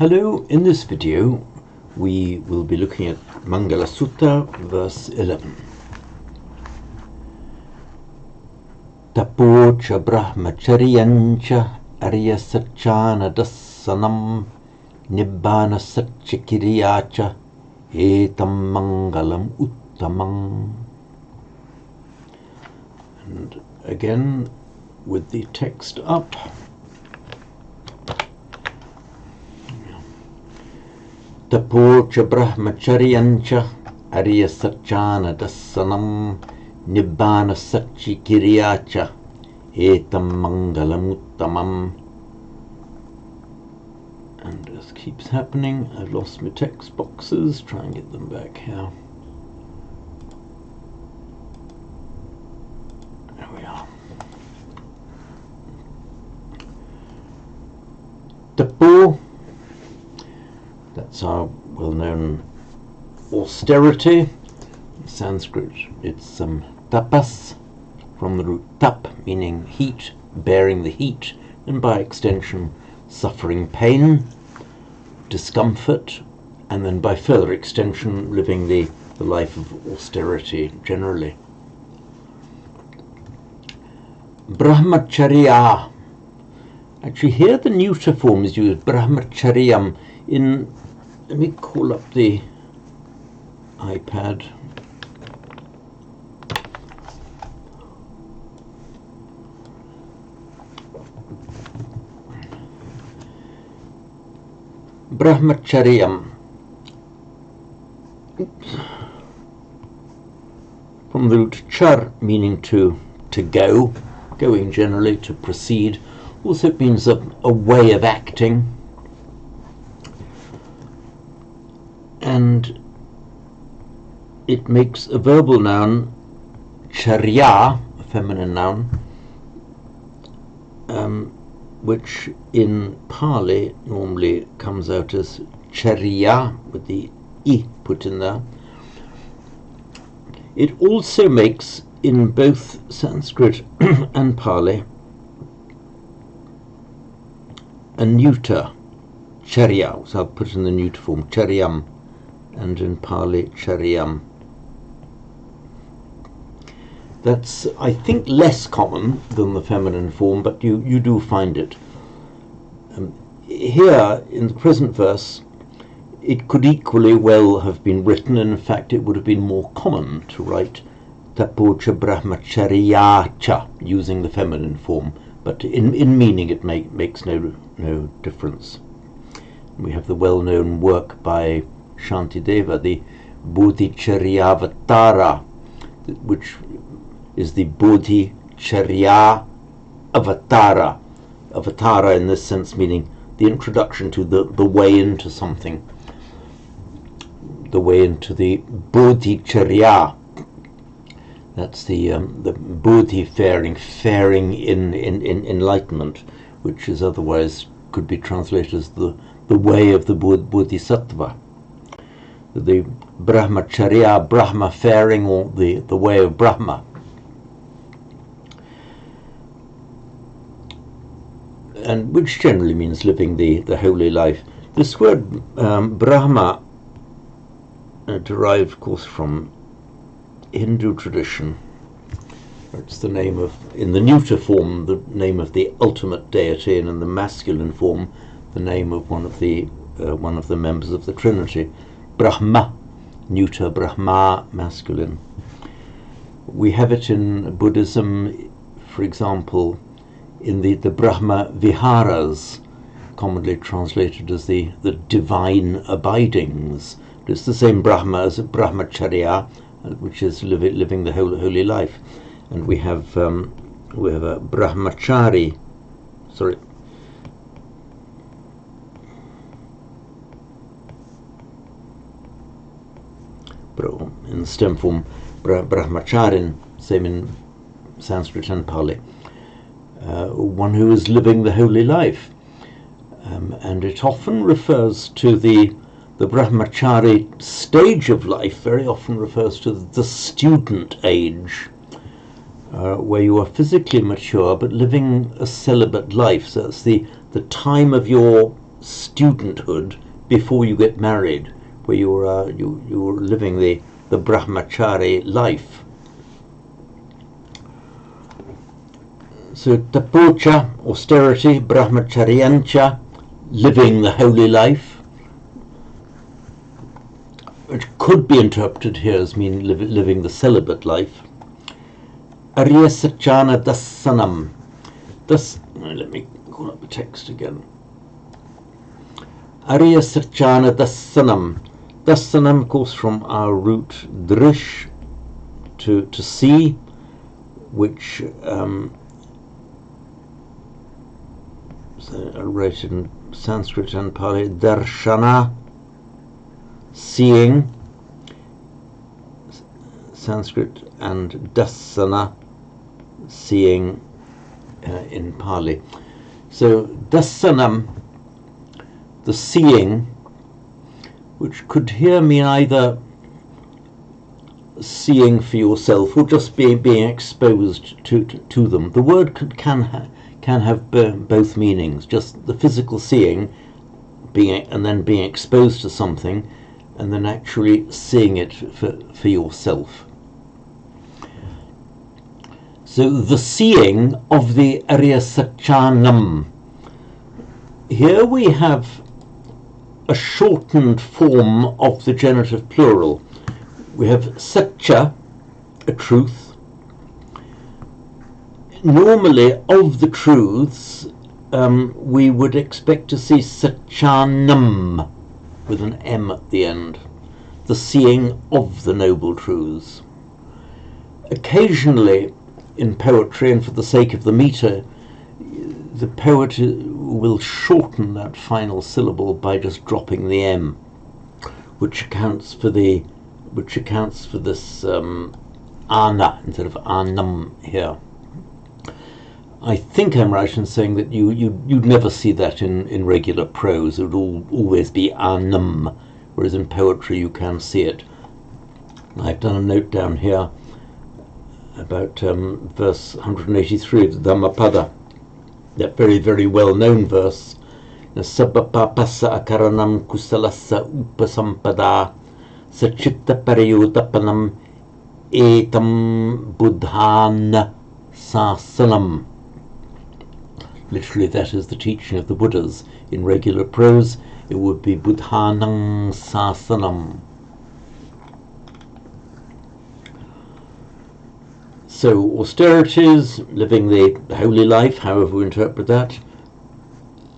Hello, in this video we will be looking at Mangala Sutta, verse 11. Tapocha brahmacharyancha arya satchana dasanam nibbana satchikiriyacha etam mangalam uttamam. And again with the text up. Tapocha brahmacharyancha arya satchana dasanam nibbana satchikiriyacha etam mangalam uttamam. And this keeps happening. I've lost my text boxes. Try and get them back here. There we are. Tapo. That's our well-known austerity. In Sanskrit, it's tapas, from the root tap, meaning heat, bearing the heat, and by extension, suffering pain, discomfort, and then by further extension, living the life of austerity generally. Brahmacharya. Actually, here the neuter form is used, brahmacharyam, in. Let me call up the iPad. Brahmacharyam. From the root char, meaning to go, going generally, to proceed. Also it means a way of acting. And it makes a verbal noun, charya, a feminine noun, which in Pali normally comes out as charya, with the I put in there. It also makes, in both Sanskrit and Pali, a neuter, charya, so I'll put in the neuter form, charyam, and in Pali, charyam. That's, I think, less common than the feminine form, but you do find it. Here, in the present verse, it could equally well have been written, and in fact it would have been more common to write tapocha brahmacharyacha, using the feminine form, but in meaning it makes no difference. We have the well-known work by Shantideva, the Bodhicharyavatara, which is the Bodhicharya Avatara. Avatara in this sense meaning the introduction to the way into something, the way into the Bodhicharya. That's the Bodhi faring in enlightenment, which is otherwise could be translated as the way of the Bodhisattva. The Brahmacharya, Brahma faring, or the way of Brahma. And which generally means living the holy life. This word Brahma derived, of course, from Hindu tradition. It's the name of, in the neuter form, the name of the ultimate deity, and in the masculine form, the name of one of the members of the Trinity. Brahma, neuter, Brahma, masculine. We have it in Buddhism, for example, in the Brahma Viharas, commonly translated as the divine abidings. It's the same Brahma as Brahmacharya, which is living the holy life. And we have a Brahmachari, in stem form, Brahmacharin, same in Sanskrit and Pali, one who is living the holy life. And it often refers to the Brahmachari stage of life, very often refers to the student age, where you are physically mature but living a celibate life. So it's the time of your studenthood before you get married, where you're living the brahmachari life. So tapocha, austerity, brahmacharyancha, living the holy life, which could be interpreted here as meaning living the celibate life. Arya Sachana Dasanam. Let me call up the text again. Arya Sachana Dasanam. Dasanam, of course, from our root drish, to see, which so I wrote in Sanskrit and Pali, darshana, seeing, Sanskrit, and dasana, seeing in Pali. So dasanam, the seeing, which could here mean either seeing for yourself or just being exposed to them. The word can have both meanings, just the physical seeing, and then being exposed to something, and then actually seeing it for yourself. So the seeing of the Arya Sachanam. Here we have a shortened form of the genitive plural. We have Satcha, a truth. Normally, of the truths, we would expect to see Sachanam with an M at the end, the seeing of the noble truths. Occasionally, in poetry, and for the sake of the meter, the poet will shorten that final syllable by just dropping the M, which accounts for this ana instead of anam here. I think I'm right in saying that you'd never see that in regular prose. It would always be anam, whereas in poetry you can see it. I've done a note down here about verse 183 of the Dhammapada, that very, very well-known verse. Sabapapasa akaranam kusalasa upasampada sachitta parayutapanam etam buddhan sasanam. Literally, that is the teaching of the Buddhas. In regular prose, it would be buddhanam sasanam. So austerities, living the holy life, however we interpret that.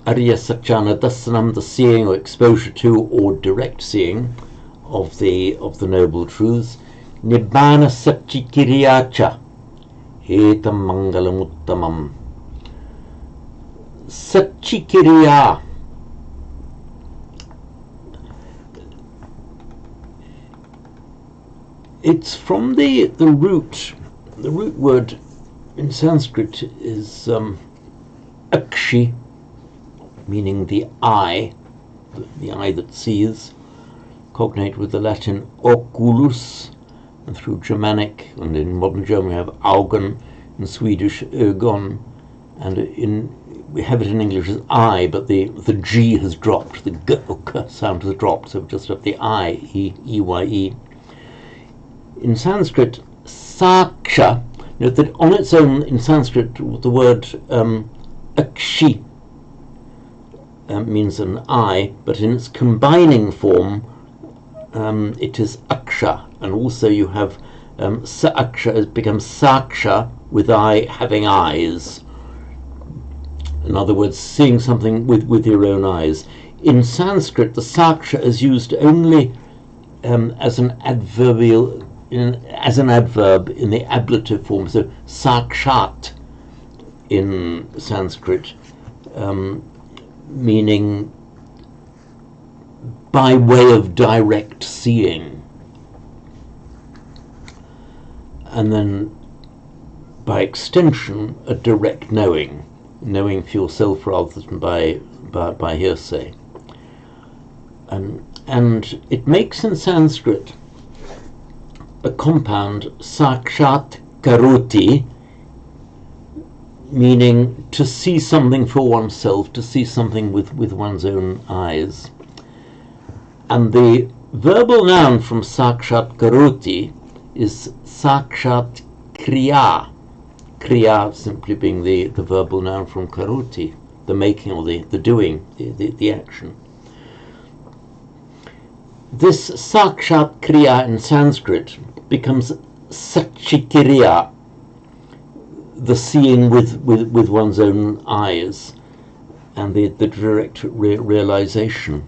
Arya Sachana Dasanam, the seeing or exposure to or direct seeing of the noble truths. Nibbana Satchikiriyacha, Etam Mangalamuttamam. Satchikiriya. It's from the root. The root word in Sanskrit is akshi, meaning the eye that sees, cognate with the Latin oculus, and through Germanic, and in modern German we have Augen, in Swedish ögon, and we have it in English as eye, but the G has dropped, the G sound has dropped, so we just have the I, E-Y-E. In Sanskrit, Saksha, note that on its own in Sanskrit the word akshi means an eye, but in its combining form it is aksha, and also you have sa-aksha, it becomes saksha with eye having eyes. In other words, seeing something with your own eyes. In Sanskrit, the saksha is used only as an adverbial. As an adverb in the ablative form, so sakshat in Sanskrit, meaning by way of direct seeing, and then by extension a direct knowing for yourself rather than by hearsay. And it makes in Sanskrit a compound sakshat karoti, meaning to see something for oneself, to see something with one's own eyes. And the verbal noun from sakshat karoti is sakshat kriya. Kriya simply being the verbal noun from karoti, the making or the doing, the action. This sakshat kriya in Sanskrit becomes sachikiriya, the seeing with one's own eyes, and the direct realization.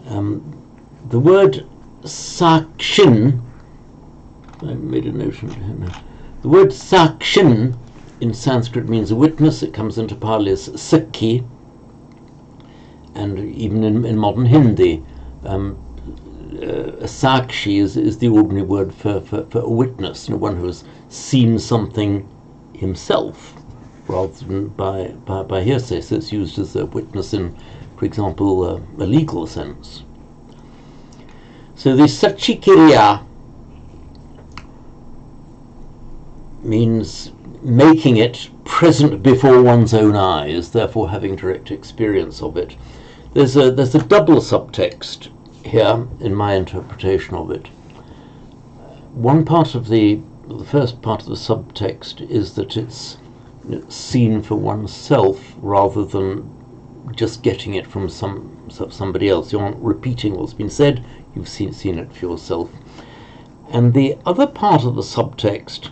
The word sakshin, I made a note of it now. The word sakshin in Sanskrit means a witness. It comes into Pali as sakhi, and even in modern Hindi, a sakshi is the ordinary word for a witness, one who has seen something himself, rather than by hearsay. So it's used as a witness in, for example, a legal sense. So the sachikiriya means making it present before one's own eyes, therefore having direct experience of it. There's a double subtext here in my interpretation of it. One part of the first part of the subtext is that it's seen for oneself rather than just getting it from somebody else. You aren't repeating what's been said, you've seen it for yourself. And the other part of the subtext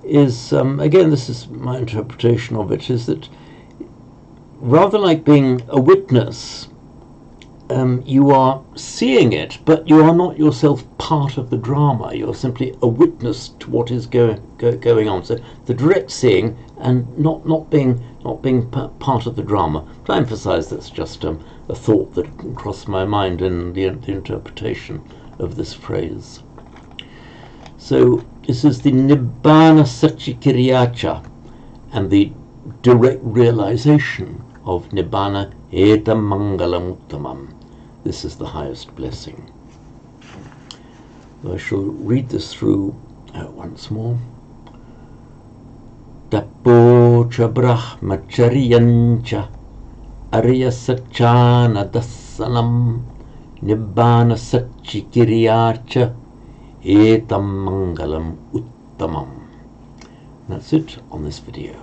is, again, this is my interpretation of it, is that rather like being a witness, you are seeing it, but you are not yourself part of the drama. You're simply a witness to what is going on. So the direct seeing and not being part of the drama. To emphasize, that's just a thought that crossed my mind in the interpretation of this phrase. So this is the Nibbana Sachikiriyacha, and the direct realization of Nibbana Etam Mangalam Uttamam. This is the highest blessing. I shall read this through once more. Tapocha brahmacharyancha arya sachana dasanam Nibbana Sachikiriyacha Etam Mangalam Uttamam. That's it on this video.